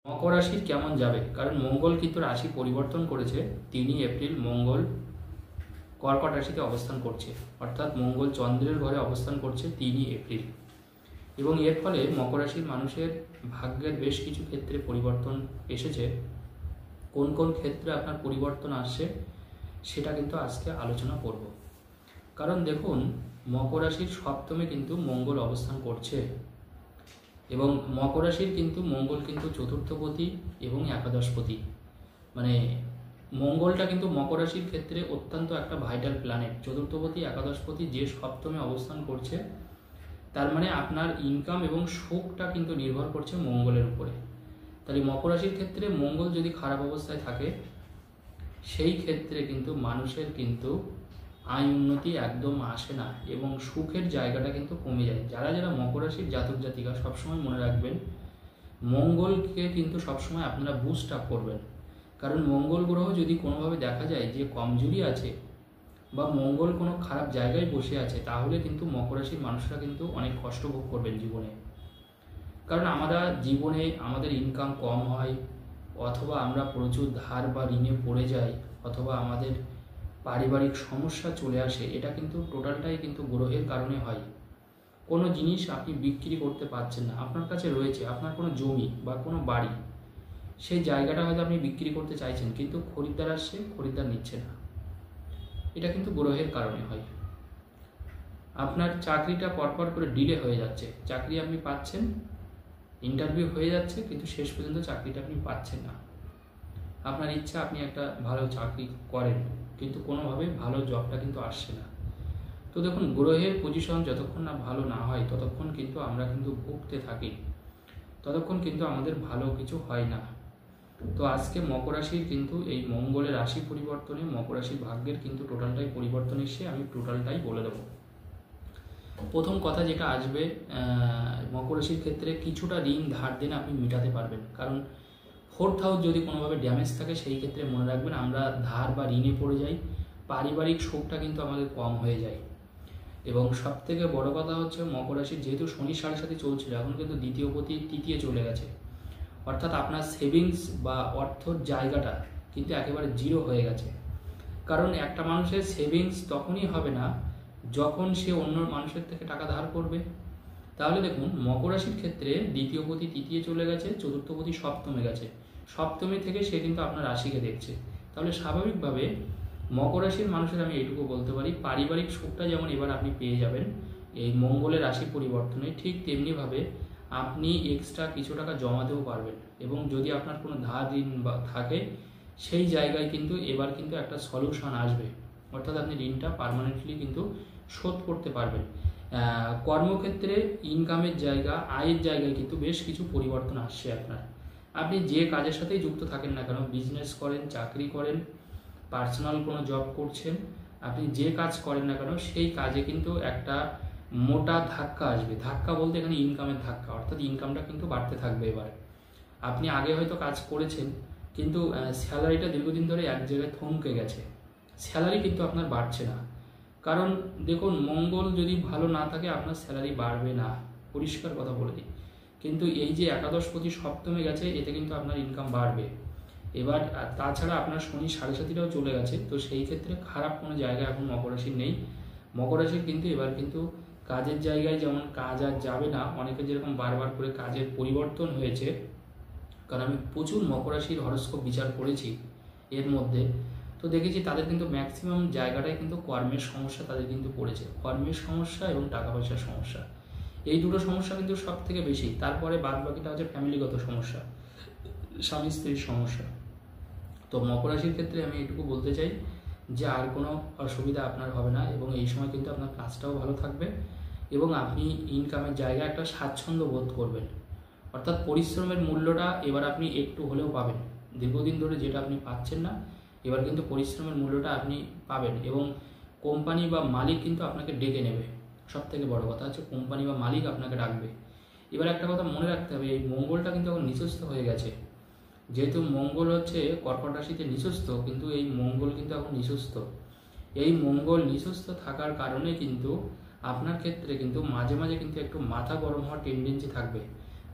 মকর রাশির কেমন যাবে, কারণ মঙ্গল কিন্তু রাশি পরিবর্তন করেছে। 3 এপ্রিল মঙ্গল কর্কট রাশিতে অবস্থান করছে, অর্থাৎ মঙ্গল চন্দ্রের ঘরে অবস্থান করছে 3 এপ্রিল। এবং এর ফলে মকর রাশির মানুষের ভাগ্যের বেশ কিছু ক্ষেত্রে পরিবর্তন এসেছে। কোন কোন ক্ষেত্রে আপনার পরিবর্তন আসছে সেটা কিন্তু আজকে আলোচনা করব। কারণ দেখুন, মকর রাশির সপ্তমে কিন্তু মঙ্গল অবস্থান করছে এবং মকর রাশির কিন্তু মঙ্গল কিন্তু চতুর্থপতি এবং একাদশপতি। মানে মঙ্গলটা কিন্তু মকর রাশির ক্ষেত্রে অত্যন্ত একটা ভাইটাল প্ল্যানেট। চতুর্থপতি একাদশপতি যে সপ্তমে অবস্থান করছে, তার মানে আপনার ইনকাম এবং সুখটা কিন্তু নির্ভর করছে মঙ্গলের উপরে। তাহলে মকর রাশির ক্ষেত্রে মঙ্গল যদি খারাপ অবস্থায় থাকে, সেই ক্ষেত্রে কিন্তু মানুষের কিন্তু আয় উন্নতি একদম আসে না এবং সুখের জায়গাটা কিন্তু কমে যায়। যারা যারা মকর রাশির জাতক জাতিকা সবসময় মনে রাখবেন, মঙ্গলকে কিন্তু সবসময় আপনারা বুস্ট আপ করবেন। কারণ মঙ্গল গ্রহ যদি কোনোভাবে দেখা যায় যে কমজোরি আছে বা মঙ্গল কোনো খারাপ জায়গায় বসে আছে, তাহলে কিন্তু মকর রাশির মানুষরা কিন্তু অনেক কষ্ট ভোগ করবেন জীবনে। কারণ আমরা জীবনে আমাদের ইনকাম কম হয়, অথবা আমরা প্রচুর ধার বা ঋণে পড়ে যাই, অথবা আমাদের পারিবারিক সমস্যা চলে আসে। এটা কিন্তু টোটালটাই কিন্তু গ্রহের কারণে হয়। কোনো জিনিস আপনি বিক্রি করতে পারছেন না, আপনার কাছে রয়েছে আপনার কোনো জমি বা কোনো বাড়ি, সেই জায়গাটা হয়তো আপনি বিক্রি করতে চাইছেন, কিন্তু খরিদ্দার আসছে, খরিদ্দার নিচ্ছে না। এটা কিন্তু গ্রহের কারণে হয়। আপনার চাকরিটা পরপর করে ডিলে হয়ে যাচ্ছে, চাকরি আপনি পাচ্ছেন, ইন্টারভিউ হয়ে যাচ্ছে, কিন্তু শেষ পর্যন্ত চাকরিটা আপনি পাচ্ছেন না। আপনার ইচ্ছা আপনি একটা ভালো চাকরি করেন, কিন্তু কোনোভাবে ভালো জবটা কিন্তু আসছে না। তো দেখুন, গ্রহের পজিশন যতক্ষণ না ভালো না হয় ততক্ষণ কিন্তু আমরা কিন্তু ভুগতে থাকি, ততক্ষণ কিন্তু আমাদের ভালো কিছু হয় না। তো আজকে মকর রাশির কিন্তু এই মঙ্গলের রাশি পরিবর্তনে মকর রাশির ভাগ্যের কিন্তু টোটালটাই পরিবর্তন এসে আমি টোটালটাই বলে দেবো। প্রথম কথা যেটা আসবে, মকর রাশির ক্ষেত্রে কিছুটা ঋণ ধার দেন আপনি মেটাতে পারবেন। কারণ 4th হাউস যদি কোনোভাবে ড্যামেজ থাকে, সেই ক্ষেত্রে মনে রাখবেন আমরা ধার বা ঋণে পড়ে যাই, পারিবারিক সুখটা কিন্তু আমাদের কম হয়ে যায়। এবং সবথেকে বড় কথা হচ্ছে, মকর রাশির যেহেতু শনি 7.5 চলছিল, এখন কিন্তু দ্বিতীয় পতি তৃতীয় চলে গেছে, অর্থাৎ আপনার সেভিংস বা অর্থর জায়গাটা কিন্তু একেবারে জিরো হয়ে গেছে। কারণ একটা মানুষের সেভিংস তখনই হবে না যখন সে অন্য মানুষের থেকে টাকা ধার করবে। তাহলে দেখুন, মকর রাশির ক্ষেত্রে দ্বিতীয় পতি তৃতীয় চলে গেছে, চতুর্থ পতি সপ্তমে গেছে, সপ্তমী থেকে সে কিন্তু আপনার রাশিকে দেখছে। তাহলে স্বাভাবিকভাবে মকর রাশির মানুষের আমি এইটুকু বলতে পারি, পারিবারিক সুখটা যেমন এবার আপনি পেয়ে যাবেন এই মঙ্গলের রাশি পরিবর্তনে, ঠিক তেমনিভাবে আপনি এক্সট্রা কিছু টাকা জমাতেও পারবেন। এবং যদি আপনার কোনো ধার ঋণ বা থাকে, সেই জায়গায় কিন্তু এবার কিন্তু একটা সলিউশন আসবে, অর্থাৎ আপনি ঋণটা পার্মানেন্টলি কিন্তু শোধ করতে পারবেন। কর্মক্ষেত্রে ইনকামের জায়গা, আয়ের জায়গায় কিন্তু বেশ কিছু পরিবর্তন আসছে আপনার। আপনি যে কাজের সাথেই যুক্ত থাকেন না কেন, বিজনেস করেন, চাকরি করেন, পার্সোনাল কোনো জব করছেন, আপনি যে কাজ করেন না কেন, সেই কাজে কিন্তু একটা মোটা ধাক্কা আসবে। ধাক্কা বলতে এখানে ইনকামের ধাক্কা, অর্থাৎ ইনকামটা কিন্তু বাড়তে থাকবে। এবার আপনি আগে হয়তো কাজ করেছেন, কিন্তু স্যালারিটা দীর্ঘদিন ধরে এক জায়গায় থমকে গেছে, স্যালারি কিন্তু আপনার বাড়ছে না। কারণ দেখুন, মঙ্গল যদি ভালো না থাকে আপনার স্যালারি বাড়বে না, পরিষ্কার কথা বলে দিই। কিন্তু এই যে একাদশপতি সপ্তমে গেছে, এতে কিন্তু আপনার ইনকাম বাড়বে। এবার তাছাড়া আপনার শনি 7.5 চলে গেছে, তো সেই ক্ষেত্রে খারাপ কোনো জায়গা এখন মকর রাশির নেই। মকর রাশির কিন্তু এবার কিন্তু কাজের জায়গায় যেমন কাজ আর যাবে না, অনেকে যেরকম বারবার করে কাজের পরিবর্তন হয়েছে। কারণ আমি প্রচুর মকর রাশির হরস্কোপ বিচার করেছি এর মধ্যে, তো দেখেছি তাদের কিন্তু ম্যাক্সিমাম জায়গাটাই কিন্তু কর্মের সমস্যা তাদের কিন্তু পড়েছে, কর্মের সমস্যা এবং টাকা পয়সার সমস্যা। এই দুটো সমস্যা কিন্তু সব থেকে বেশি। তারপরে বাদ বাকিটা হচ্ছে ফ্যামিলিগত সমস্যা, স্বামী স্ত্রীর সমস্যা। তো মকর রাশির ক্ষেত্রে আমি এটুকু বলতে চাই যে আর কোনো অসুবিধা আপনার হবে না, এবং এই সময় কিন্তু আপনার কাজটাও ভালো থাকবে এবং আপনি ইনকামের জায়গায় একটা স্বাচ্ছন্দ্য বোধ করবেন। অর্থাৎ পরিশ্রমের মূল্যটা এবার আপনি একটু হলেও পাবেন। দীর্ঘদিন ধরে যেটা আপনি পাচ্ছেন না, এবার কিন্তু পরিশ্রমের মূল্যটা আপনি পাবেন। এবং কোম্পানি বা মালিক কিন্তু আপনাকে ডেকে নেবে। সব থেকে বড় কথা হচ্ছে কোম্পানি বা মালিক আপনাকে ডাকবে। এবার একটা কথা মনে রাখতে হবে, এই মঙ্গলটা কিন্তু এখন নিচস্থ হয়ে গেছে। যেহেতু মঙ্গল হচ্ছে কর্কট রাশিতে নিচস্থ, কিন্তু এই মঙ্গল কিন্তু এখন নিচস্থ। এই মঙ্গল নিচস্থ থাকার কারণে কিন্তু আপনার ক্ষেত্রে কিন্তু মাঝে মাঝে কিন্তু একটু মাথা গরম হওয়ার টেন্ডেন্সি থাকবে।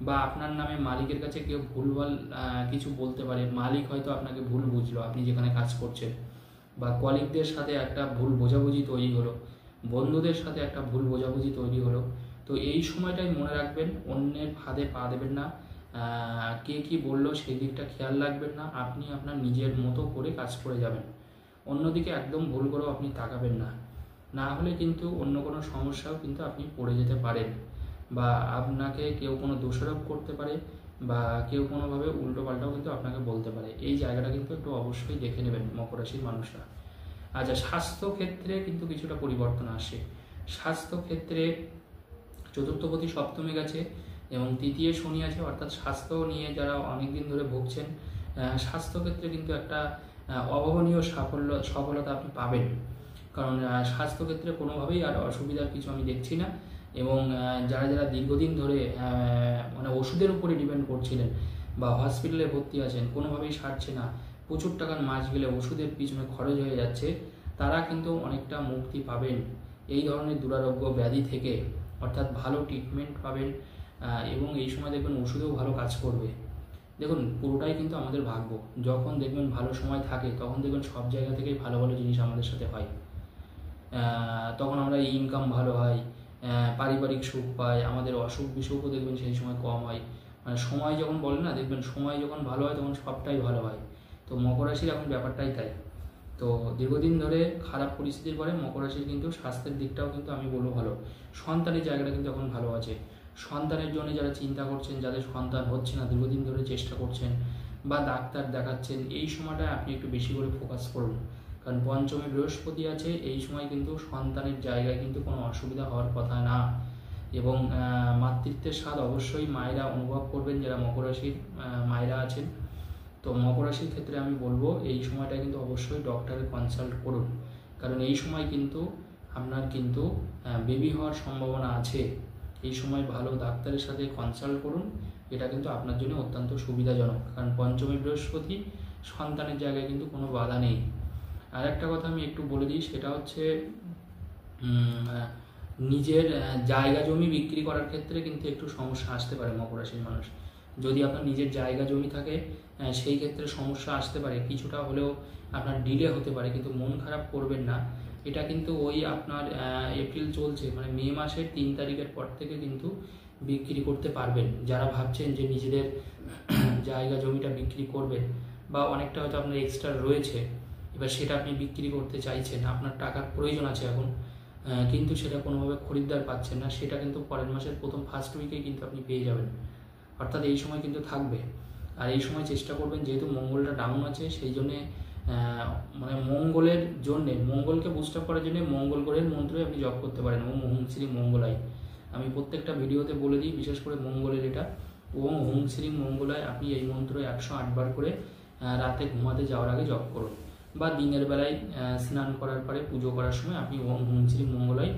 বা আপনার নামে মালিকের কাছে কেউ ভুলভাল কিছু বলতে পারে, মালিক হয়তো আপনাকে ভুল বুঝলো আপনি যেখানে কাজ করছেন, বা কলিগদের সাথে একটা ভুল বোঝাবুঝি তৈরি হলো, বন্ধুদের সাথে একটা ভুল বোঝাবুঝি তৈরি হলো। তো এই সময়টাই মনে রাখবেন, অন্যের ফাঁদে পা দেবেন না, কে কি বললো সেই দিকটা খেয়াল রাখবেন না, আপনি আপনার নিজের মতো করে কাজ করে যাবেন। অন্যদিকে একদম ভুল করেও আপনি তাকাবেন না, না হলে কিন্তু অন্য কোনো সমস্যাও কিন্তু আপনি পড়ে যেতে পারেন, বা আপনাকে কেউ কোনো দোষারোপ করতে পারে, বা কেউ কোনোভাবে উল্টোপাল্টাও কিন্তু আপনাকে বলতে পারে। এই জায়গাটা কিন্তু একটু অবশ্যই দেখে নেবেন মকর রাশির মানুষরা। আচ্ছা, স্বাস্থ্য ক্ষেত্রে কিন্তু কিছুটা পরিবর্তন আসে। স্বাস্থ্য ক্ষেত্রে চতুর্থপতি সপ্তমে গেছে এবং তৃতীয় শনি আছে, অর্থাৎ স্বাস্থ্য নিয়ে যারা অনেকদিন ধরে ভুগছেন, স্বাস্থ্যক্ষেত্রে কিন্তু একটা অভাবনীয় সফলতা আপনি পাবেন। কারণ স্বাস্থ্যক্ষেত্রে কোনোভাবেই আর অসুবিধার কিছু আমি দেখছি না। এবং যারা যারা দীর্ঘদিন ধরে মানে ওষুধের উপরে ডিপেন্ড করছিলেন বা হসপিটালে ভর্তি আছেন, কোনোভাবেই সারছে না, প্রচুর টাকার মাস গেলে ওষুধের পিছনে খরচ হয়ে যাচ্ছে, তারা কিন্তু অনেকটা মুক্তি পাবেন এই ধরনের দুরারোগ্য ব্যাধি থেকে, অর্থাৎ ভালো ট্রিটমেন্ট পাবেন। এবং এই সময় দেখবেন ওষুধেও ভালো কাজ করবে। দেখুন, পুরোটাই কিন্তু আমাদের ভাগ্য। যখন দেখবেন ভালো সময় থাকে তখন দেখবেন সব জায়গা থেকেই ভালো ভালো জিনিস আমাদের সাথে হয়। তখন আমরা ইনকাম ভালো হয়, পারিবারিক সুখ পাই, আমাদের অসুখ বিসুখও দেখবেন সেই সময় কম হয়। মানে সময় যখন বলে না, দেখবেন সময় যখন ভালো হয় তখন সবটাই ভালো হয়। তো মকর রাশির এখন ব্যাপারটাই তাই। তো দীর্ঘদিন ধরে খারাপ পরিস্থিতির পরে মকর রাশির কিন্তু স্বাস্থ্যের দিকটাও কিন্তু আমি বলবো ভালো। সন্তানের জায়গাটা কিন্তু এখন ভালো আছে। সন্তানের জন্য যারা চিন্তা করছেন, যাদের সন্তান হচ্ছে না, দীর্ঘদিন ধরে চেষ্টা করছেন বা ডাক্তার দেখাচ্ছেন, এই সময়টায় আপনি একটু বেশি করে ফোকাস করুন। কারণ পঞ্চমে বৃহস্পতি আছে, এই সময় কিন্তু সন্তানের জায়গায় কিন্তু কোনো অসুবিধা হওয়ার কথা না। এবং মাতৃত্বের স্বাদ অবশ্যই মায়েরা অনুভব করবেন, যারা মকর রাশির মায়েরা আছেন। তো মকর রাশির ক্ষেত্রে আমি বলবো এই সময়টা কিন্তু অবশ্যই ডক্টরের কনসাল্ট করুন, কারণ এই সময় কিন্তু আপনার কিন্তু বেবি হওয়ার সম্ভাবনা আছে। এই সময় ভালো ডাক্তারের সাথে কনসাল্ট করুন, এটা কিন্তু আপনার জন্য অত্যন্ত সুবিধাজনক। কারণ পঞ্চমী বৃহস্পতি, সন্তানের জায়গায় কিন্তু কোনো বাধা নেই। আর একটা কথা আমি একটু বলে দিই, সেটা হচ্ছে নিজের জায়গা জমি বিক্রি করার ক্ষেত্রে কিন্তু একটু সমস্যা আসতে পারে মকর রাশির মানুষ। যদি আপনার নিজের জায়গা জমি থাকে, সেই ক্ষেত্রে সমস্যা আসতে পারে, কিছুটা হলেও আপনার ডিলে হতে পারে, কিন্তু মন খারাপ করবেন না। এটা কিন্তু ওই আপনার এপ্রিল চলছে, মানে মে মাসের 3 তারিখের পর থেকে কিন্তু বিক্রি করতে পারবেন। যারা ভাবছেন যে নিজেদের জায়গা জমিটা বিক্রি করবেন, বা অনেকটা হয়তো আপনার এক্সট্রা রয়েছে, এবার সেটা আপনি বিক্রি করতে চাইছেন, আপনার টাকার প্রয়োজন আছে এখন, কিন্তু সেটা কোনোভাবে খরিদ্দার পাচ্ছেন না, সেটা কিন্তু পরের মাসের প্রথম ফার্স্ট উইকেই কিন্তু আপনি পেয়ে যাবেন। অর্থাৎ এই সময় কিন্তু থাকবে। আর এই সময় চেষ্টা করবেন, যেহেতু মঙ্গলটা ডাউন আছে, সেই জন্যে মানে মঙ্গলের জন্যে, মঙ্গলকে বুস্ট আপ করার জন্য মঙ্গল গ্রহের মন্ত্রই আপনি জপ করতে পারেন, ওম হুম শ্রী মঙ্গলায়। আমি প্রত্যেকটা ভিডিওতে বলে দিই, বিশেষ করে মঙ্গলের এটা, ওম হুম শ্রী মঙ্গলায় আপনি এই মন্ত্র 108 বার করে রাতে ঘুমাতে যাওয়ার আগে জপ করুন, বা দিনের বেলায় স্নান করার পরে পুজো করার সময় আপনি ওম হুম শ্রী মঙ্গলায়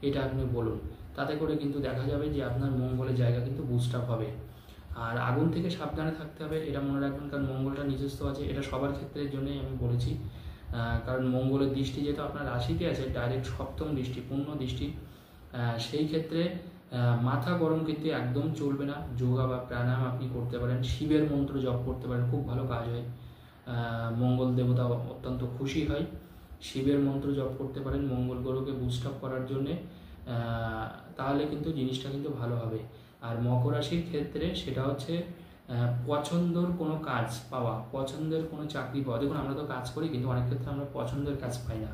এটা আপনি বলুন। তাতে করে কিন্তু দেখা যাবে যে আপনার মঙ্গলের জায়গা কিন্তু বুস্ট আপ হবে। আর আগুন থেকে সাবধানে থাকতে হবে, এটা মনে রাখবেন, কারণ মঙ্গলটা নিজস্ব আছে, এটা সবার ক্ষেত্রের জন্যই আমি বলেছি। কারণ মঙ্গলের দৃষ্টি যেহেতু আপনার রাশিতে আছে, ডাইরেক্ট সপ্তম দৃষ্টি, পূর্ণ দৃষ্টি, সেই ক্ষেত্রে মাথা গরম কিন্তু একদম চলবে না। যোগা বা প্রাণায়াম আপনি করতে পারেন, শিবের মন্ত্র জপ করতে পারেন, খুব ভালো কাজ হয়। মঙ্গল দেবতা অত্যন্ত খুশি হয়। শিবের মন্ত্র জপ করতে পারেন মঙ্গল গ্রহকে বুস্ট আপ করার জন্যে, তাহলে কিন্তু জিনিসটা কিন্তু ভালো হবে। আর মকর রাশির ক্ষেত্রে সেটা হচ্ছে পছন্দের কোনো কাজ পাওয়া, পছন্দের কোনো চাকরি পাওয়া। দেখুন, আমরা তো কাজ করি, কিন্তু অনেক ক্ষেত্রে আমরা পছন্দের কাজ পাই না,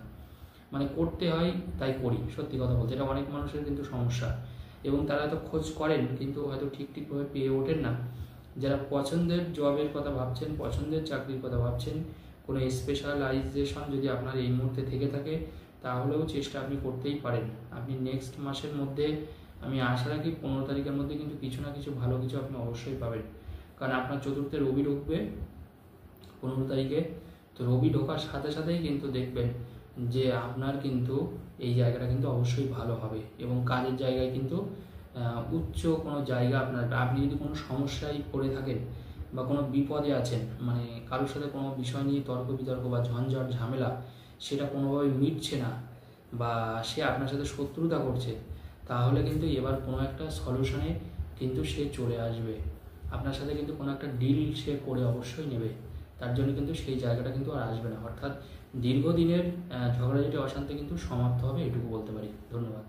মানে করতে হয় তাই করি, সত্যি কথা বলতে এটা অনেক মানুষের কিন্তু সমস্যা। এবং তারা তো খোঁজ করেন, কিন্তু হয়তো ঠিকভাবে পেয়ে ওঠেন না। যারা পছন্দের জবের কথা ভাবছেন, পছন্দের চাকরির কথা ভাবছেন, কোনো স্পেশালাইজেশন যদি আপনার এই মুহূর্তে থেকে থাকে, তাহলেও চেষ্টা আপনি করতেই পারেন। আপনি নেক্সট মাসের মধ্যে, আমি আশা রাখি 15 তারিখের মধ্যে কিন্তু কিছু না কিছু ভালো কিছু আপনি অবশ্যই পাবেন। কারণ আপনার চতুর্থে রবি ঢুকবে 15 তারিখে। তো রবি ঢোকার সাথে সাথেই কিন্তু দেখবেন যে আপনার কিন্তু এই জায়গাটা কিন্তু অবশ্যই ভালো হবে। এবং কাজের জায়গায় কিন্তু উচ্চ কোনো জায়গা আপনার, আপনি যদি কোনো সমস্যায় পড়ে থাকেন বা কোনো বিপদে আছেন, মানে কারোর সাথে কোনো বিষয় নিয়ে তর্ক বিতর্ক বা ঝঞ্ঝট ঝামেলা, সেটা কোনোভাবে মিটছে না, বা সে আপনার সাথে শত্রুতা করছে, তাহলে কিন্তু এবার কোনো একটা সলিউশনে কিন্তু সে চলে আসবে, আপনার সাথে কিন্তু কোনো একটা ডিল সে করে অবশ্যই নেবে, তার জন্য কিন্তু সেই জায়গাটা কিন্তু আর আসবে না। অর্থাৎ দীর্ঘদিনের ঝগড়াঝাটি অশান্তি কিন্তু সমাপ্ত হবে, এটুকু বলতে পারি। ধন্যবাদ।